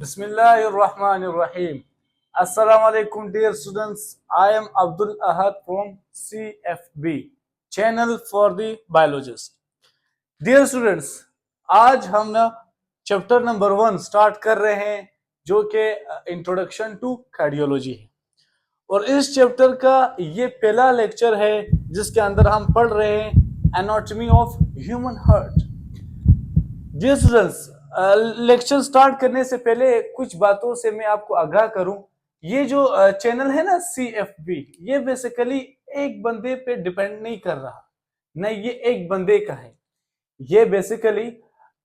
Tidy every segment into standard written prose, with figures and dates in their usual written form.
Bismillahirrahmanirrahim. Assalamu alaikum, dear students. I am Abdul Ahad from CFB, Channel for the Biologist. Dear students, आज हम ना chapter number 1 start कर रहे हैं जो कि इंट्रोडक्शन टू कार्डियोलॉजी है। और इस चैप्टर का ये पहला लेक्चर है जिसके अंदर हम पढ़ रहे हैं anatomy of human heart. Dear students, lecture start करने से पहले कुछ बातों से मैं आपको आगाह करूं। ये जो चैनल है ना CFB, ये बेसिकली एक बंदे पे डिपेंड नहीं कर रहा, नहीं ये एक बंदे का है। ये बेसिकली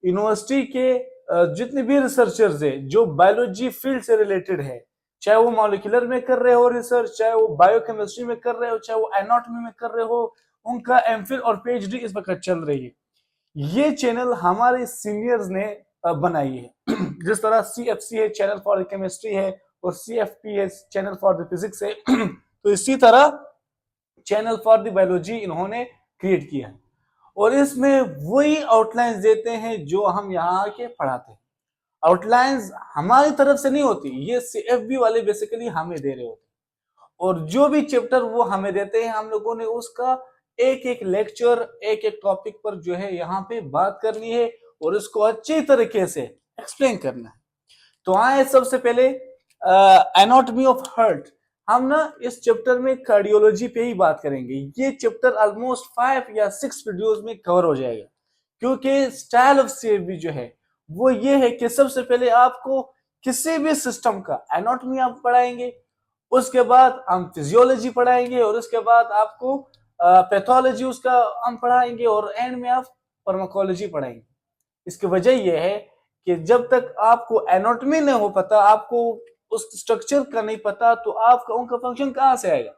यूनिवर्सिटी के जितने भी रिसर्चर्स है जो बायोलॉजी फील्ड से रिलेटेड है, चाहे वो मॉलिक्यूलर में कर रहे हो रिसर्च, चाहे वो बायोकेमिस्ट्री में कर रहे हो, चाहे वो एनाटॉमी में कर रहे हो, उनका एमफिल और PhD इस वक्त चल रही है। ये चैनल हमारे सीनियर्स ने बनाई है। जिस तरह CFC है, चैनल फॉर केमिस्ट्री है, और CFP है, चैनल फॉर द फिजिक्स है। तो इसी तरह चैनल फॉर द बायोलॉजी इन्होंने क्रिएट किया है और इसमें वही आउटलाइंस देते हैं जो हम यहाँ आके पढ़ाते हैं। आउटलाइंस हमारी तरफ से नहीं होती, ये CFB वाले बेसिकली हमें दे रहे होते हैं और जो भी चैप्टर वो हमें देते हैं हम लोगों ने उसका एक एक लेक्चर, एक एक टॉपिक पर जो है यहाँ पे बात करनी है और इसको अच्छी तरीके से एक्सप्लेन करना है। तो आए सबसे पहले एनाटॉमी ऑफ हार्ट। हम ना इस चैप्टर में कार्डियोलॉजी पे ही बात करेंगे। ये चैप्टर ऑलमोस्ट 5 या 6 वीडियोस में कवर हो जाएगा क्योंकि स्टाइल ऑफ CFB जो है वो ये है कि सबसे पहले आपको किसी भी सिस्टम का एनाटॉमी आप पढ़ाएंगे, उसके बाद हम फिजियोलॉजी पढ़ाएंगे और उसके बाद आपको पैथोलॉजी उसका हम पढ़ाएंगे और एंड में आप फार्माकोलॉजी पढ़ाएंगे। इसकी वजह यह है कि जब तक आपको एनाटॉमी नहीं हो पता, आपको उस स्ट्रक्चर का नहीं पता, तो आपका उनका फंक्शन कहां से आएगा।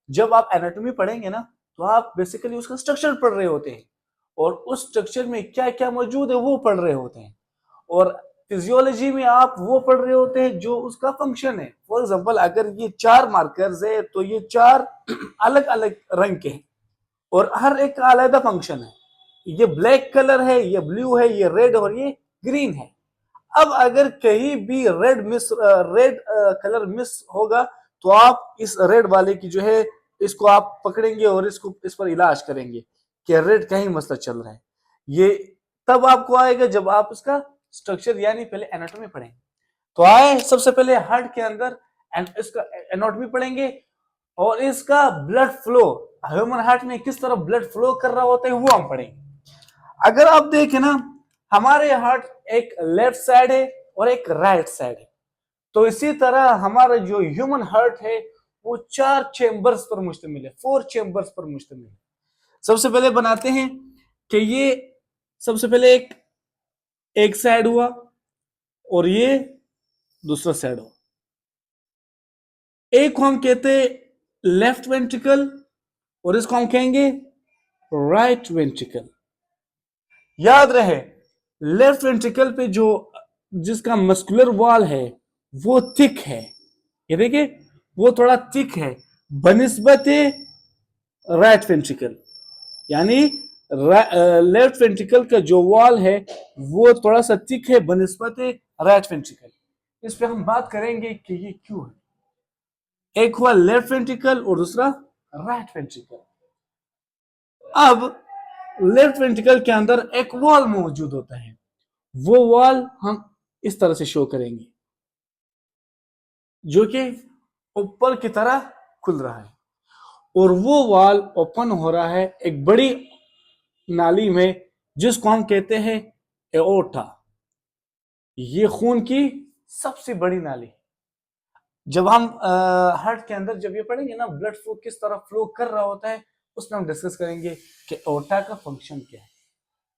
जब आप एनाटॉमी पढ़ेंगे ना तो आप बेसिकली उसका स्ट्रक्चर पढ़ रहे होते हैं और उस स्ट्रक्चर में क्या क्या मौजूद है वो पढ़ रहे होते हैं, और फिजियोलॉजी में आप वो पढ़ रहे होते हैं जो उसका फंक्शन है। फॉर एग्जांपल अगर ये 4 मार्कर्स है तो ये 4 अलग अलग रंग के हैं और हर एक का अलग फंक्शन है। ये ब्लैक कलर है, ये ब्लू है, ये रेड और ये ग्रीन है। अब अगर कहीं भी रेड कलर मिस होगा तो आप इस रेड वाले की जो है इसको आप पकड़ेंगे और इसको इस पर इलाज करेंगे कि रेड कहीं मसला चल रहा है। ये तब आपको आएगा जब आप इसका स्ट्रक्चर यानी पहले एनाटॉमी पढ़ेंगे। तो आए सबसे पहले हार्ट के अंदर इसका एनाटॉमी पढ़ेंगे और इसका ब्लड फ्लो, ह्यूमन हार्ट में किस तरह ब्लड फ्लो कर रहा होता है वो हम पढ़ेंगे। अगर आप देखें ना, हमारे हार्ट एक लेफ्ट साइड है और एक राइट साइड है, तो इसी तरह हमारा जो ह्यूमन हार्ट है वो 4 चेंबर्स पर मुश्तमिल है, 4 चेंबर्स पर मुश्तमिल है। सबसे पहले बनाते हैं कि ये सबसे पहले एक साइड हुआ और ये दूसरा साइड हुआ। एक को हम कहते हैं लेफ्ट वेंट्रिकल और इसको हम कहेंगे राइट वेंट्रिकल। याद रहे लेफ्ट वेंट्रिकल पे जो जिसका मस्कुलर वॉल है वो थिक है, ये देखिए वो थोड़ा थिक है बनिस्बत राइट वेंट्रिकल, यानी लेफ्ट वेंट्रिकल का जो वॉल है वो थोड़ा सा थिक है बनिस्बत राइट वेंट्रिकल। इस पे हम बात करेंगे कि ये क्यों है। एक हुआ लेफ्ट वेंट्रिकल और दूसरा राइट वेंट्रिकल। अब लेफ्ट वेंट्रिकल के अंदर एक वॉल मौजूद होता है, वो वॉल हम इस तरह से शो करेंगे जो कि ऊपर की तरह खुल रहा है और वो वॉल ओपन हो रहा है एक बड़ी नाली में जिसको हम कहते हैं एओर्टा। ये खून की सबसे बड़ी नाली। जब हम हार्ट के अंदर जब ये पढ़ेंगे ना ब्लड फ्लो किस तरह फ्लो कर रहा होता है उसमें हम डिस्कस करेंगे कि एओर्टा का फंक्शन क्या है।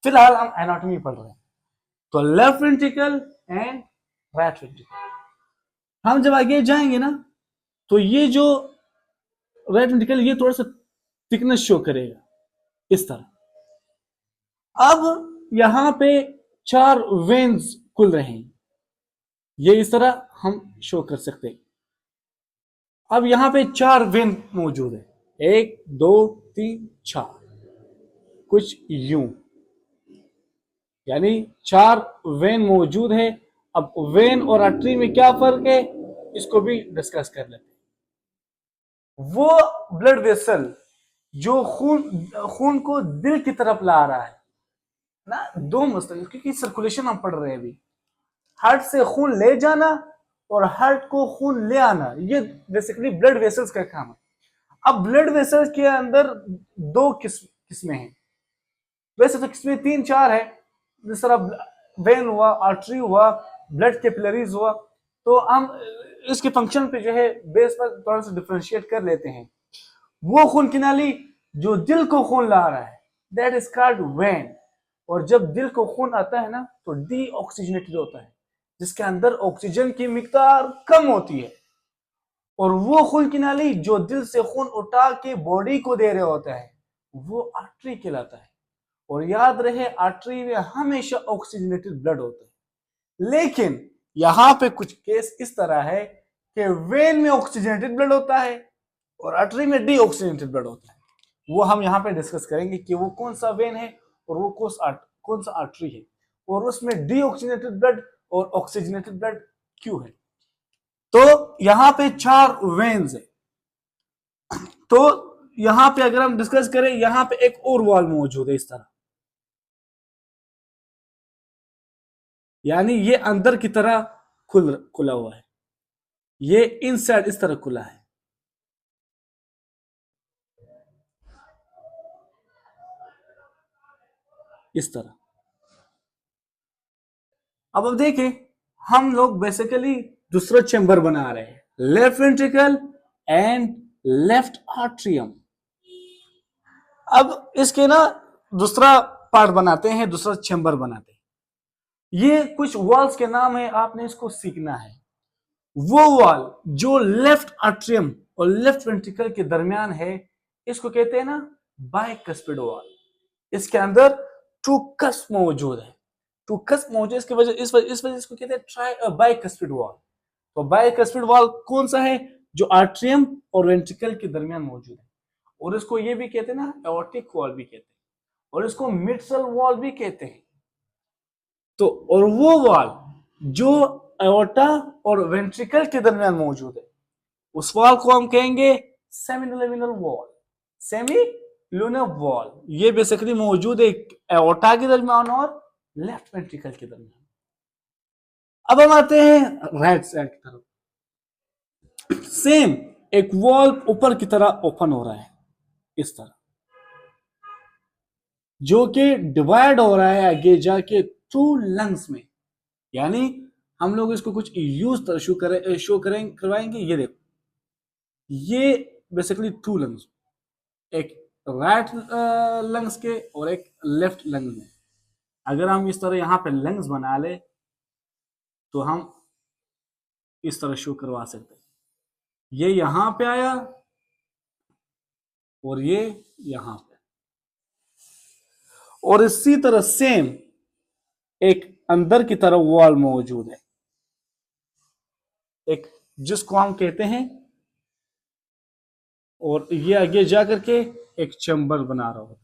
फिलहाल हम एनाटॉमी पढ़ रहे हैं, तो left ventricle and right ventricle. हम जब आगे जाएंगे ना तो ये जो राइट वेंट्रिकल ये थोड़ा सा थिकनेस शो करेगा इस तरह। अब यहां पे 4 वेन्स खुल रहे हैं, ये इस तरह हम शो कर सकते हैं। अब यहां पे 4 वेन मौजूद है, 1 2 3 4, कुछ यूं, यानी 4 वेन मौजूद है अब वेन और आर्टरी में क्या फर्क है, इसको भी डिस्कस कर लेते हैं। वो ब्लड वेसल जो खून को दिल की तरफ ला रहा है ना, दो मसले, क्योंकि सर्कुलेशन हम पढ़ रहे हैं अभी, हार्ट से खून ले जाना और हार्ट को खून ले आना, ये बेसिकली ब्लड वेसल्स का काम है। अब ब्लड वेसल्स के अंदर दो किस्में हैं, वैसे तो किस्में तीन चार है, जिस तरह वेन हुआ, आर्टरी हुआ, ब्लड कैपिलरीज हुआ, तो हम इसके फंक्शन पे जो है बेस पर थोड़ा सा डिफरेंशिएट कर लेते हैं। वो खून की नाली जो दिल को खून ला रहा है, दैट इज कॉल्ड वेन। और जब दिल को खून आता है ना, तो डीऑक्सीजनेटेड होता है, जिसके अंदर ऑक्सीजन की मिकदार कम होती है। और वो खून की नाली जो दिल से खून उठा के बॉडी को दे रहा होता है, वो आर्टरी कहलाता है। और याद रहे, आर्टरी में हमेशा ऑक्सीजनेटेड ब्लड होता है। लेकिन यहां पे कुछ केस इस तरह है कि वेन में ऑक्सीजनेटेड ब्लड होता है और आर्टरी में डीऑक्सीजनेटेड ब्लड होता है। वो हम यहाँ पे डिस्कस करेंगे कि वो कौन सा वेन है और वो कौन सा आर्टरी है, और उसमें डीऑक्सीजनेटेड ब्लड और ऑक्सीजनेटेड ब्लड क्यों है। तो यहाँ पे चार वेन्स है। तो यहाँ पे अगर हम डिस्कस करें, यहाँ पे एक और वॉल मौजूद है इस तरह, यानी ये अंदर की तरह खुला हुआ है, ये इनसाइड इस तरह खुला है। इस तरह। अब देखें, हम लोग बेसिकली दूसरा चेंबर बना रहे हैं, left ventricle and left atrium. अब इसके ना दूसरा पार्ट बनाते हैं, दूसरा चेंबर बनाते हैं। ये कुछ वॉल्स के नाम है, आपने इसको सीखना है। वो वॉल जो लेफ्ट आर्ट्रियम और लेफ्ट वेंट्रिकल के दरमियान है, इसको कहते हैं ना बाइकस्पिड वॉल। इसके अंदर टू कस्प मौजूद है, टू कस्प मौजूद, इसकी वजह इस वजह इसको कहते हैं बाइकस्पिड वॉल। तो बाइकस्पिड वॉल कौन सा है, जो आर्ट्रियम और वेंट्रिकल के दरमियान मौजूद है। और इसको ये भी कहते हैं ना एओर्टिक वॉल भी कहते हैं, और इसको मिट्रल वॉल भी कहते हैं। तो और वो वॉल जो एओर्टा और वेंट्रिकल के दरमियान मौजूद है, उस वॉल को हम कहेंगे semilunar wall, semi lunar wall. ये बेसिकली मौजूद है एओर्टा के दरमियान और लेफ्ट वेंट्रिकल के दरमियान। अब हम आते हैं राइट साइड की तरफ। सेम एक वॉल ऊपर की तरह ओपन हो रहा है इस तरह, जो कि डिवाइड हो रहा है आगे जाके टू लंग्स में। यानी हम लोग इसको कुछ यूज शो करवाएंगे। ये देखो, ये बेसिकली टू लंग्स, एक राइट लंग्स के और एक लेफ्ट लंग्स में। अगर हम इस तरह यहाँ पे लंग्स बना ले, तो हम इस तरह शो करवा सकते हैं। ये यहां पे आया और ये यहां पे, और इसी तरह सेम एक अंदर की तरफ वॉल मौजूद है, एक जिसको हम कहते हैं, और ये आगे जाकर के एक चैम्बर बना रहा होता है।